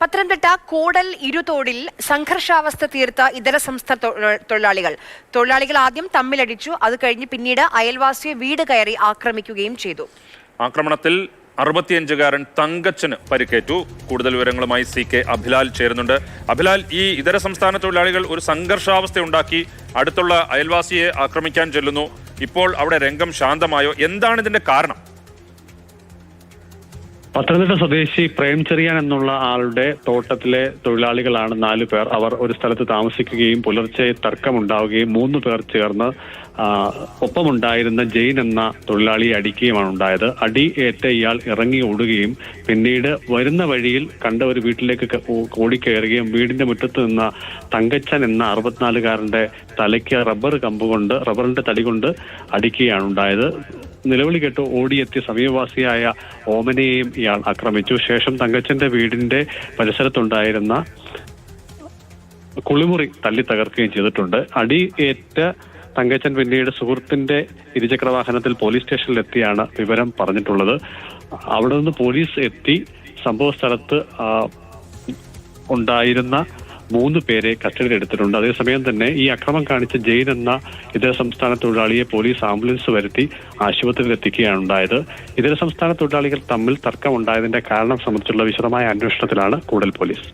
പത്തനംതിട്ട കോടൽ ഇരുതോടിൽ സംഘർഷാവസ്ഥ തീർത്ത ഇതര സംസ്ഥാന തൊഴിലാളികൾ ആദ്യം തമ്മിലടിച്ചു. അത് കഴിഞ്ഞ് പിന്നീട് അയൽവാസിയെ വീട് കയറി ആക്രമിക്കുകയും ചെയ്തു. ആക്രമണത്തിൽ 65-കാരൻ തങ്കച്ചന് പരിക്കേറ്റു. കൂടുതൽ വിവരങ്ങളുമായി CK അഭിലാൽ ചേരുന്നുണ്ട്. അഭിലാൽ, ഈ ഇതര സംസ്ഥാന തൊഴിലാളികൾ ഒരു സംഘർഷാവസ്ഥ ഉണ്ടാക്കി അടുത്തുള്ള അയൽവാസിയെ ആക്രമിക്കാൻ ചെല്ലുന്നു. ഇപ്പോൾ അവിടെ രംഗം ശാന്തമായോ? എന്താണ് ഇതിന്റെ കാരണം? പത്തനംതിട്ട സ്വദേശി പ്രേംചെറിയാൻ എന്നുള്ള ആളുടെ തോട്ടത്തിലെ തൊഴിലാളികളാണ് 4 പേർ. അവർ ഒരു സ്ഥലത്ത് താമസിക്കുകയും പുലർച്ചെ തർക്കമുണ്ടാവുകയും 3 പേർ ചേർന്ന് ഒപ്പമുണ്ടായിരുന്ന ജെയിൻ എന്ന തൊഴിലാളിയെ അടിക്കുകയുമാണ് ഉണ്ടായത്. അടി ഏറ്റ ഇയാൾ ഇറങ്ങി ഓടുകയും പിന്നീട് വരുന്ന വഴിയിൽ കണ്ട ഒരു വീട്ടിലേക്ക് ഓടിക്കയറുകയും വീടിന്റെ മുറ്റത്ത് നിന്ന തങ്കച്ചൻ എന്ന 64-കാരന്റെ തലയ്ക്ക് റബ്ബറിന്റെ തടി കൊണ്ട് അടിക്കുകയാണ് ഉണ്ടായത്. നിലവിളി കേട്ട് ഓടിയെത്തിയ സമീപവാസിയായ ഓമനയെയും ഇയാൾ ആക്രമിച്ചു. ശേഷം തങ്കച്ചന്റെ വീടിന്റെ പരിസരത്തുണ്ടായിരുന്ന കുളിമുറി തല്ലി തകർക്കുകയും ചെയ്തിട്ടുണ്ട്. അടി ഏറ്റ തങ്കച്ചൻ പിന്നീട് സുഹൃത്തിന്റെ ഇരുചക്രവാഹനത്തിൽ പോലീസ് സ്റ്റേഷനിലെത്തിയാണ് വിവരം പറഞ്ഞിട്ടുള്ളത്. അവിടെ നിന്ന് പോലീസ് എത്തി സംഭവ സ്ഥലത്ത് ഉണ്ടായിരുന്ന 3 പേരെ കസ്റ്റഡിയിൽ എടുത്തിട്ടുണ്ട്. അതേസമയം തന്നെ ഈ അക്രമം കാണിച്ച ജെയിൻ എന്ന ഇതര സംസ്ഥാന തൊഴിലാളിയെ പോലീസ് ആംബുലൻസ് വരുത്തി ആശുപത്രിയിൽ എത്തിക്കുകയാണ് ഉണ്ടായത്. ഇതര സംസ്ഥാന തൊഴിലാളികൾ തമ്മിൽ തർക്കമുണ്ടായതിന്റെ കാരണം സംബന്ധിച്ചുള്ള വിശദമായ അന്വേഷണത്തിലാണ് കൂടുതൽ പോലീസ്.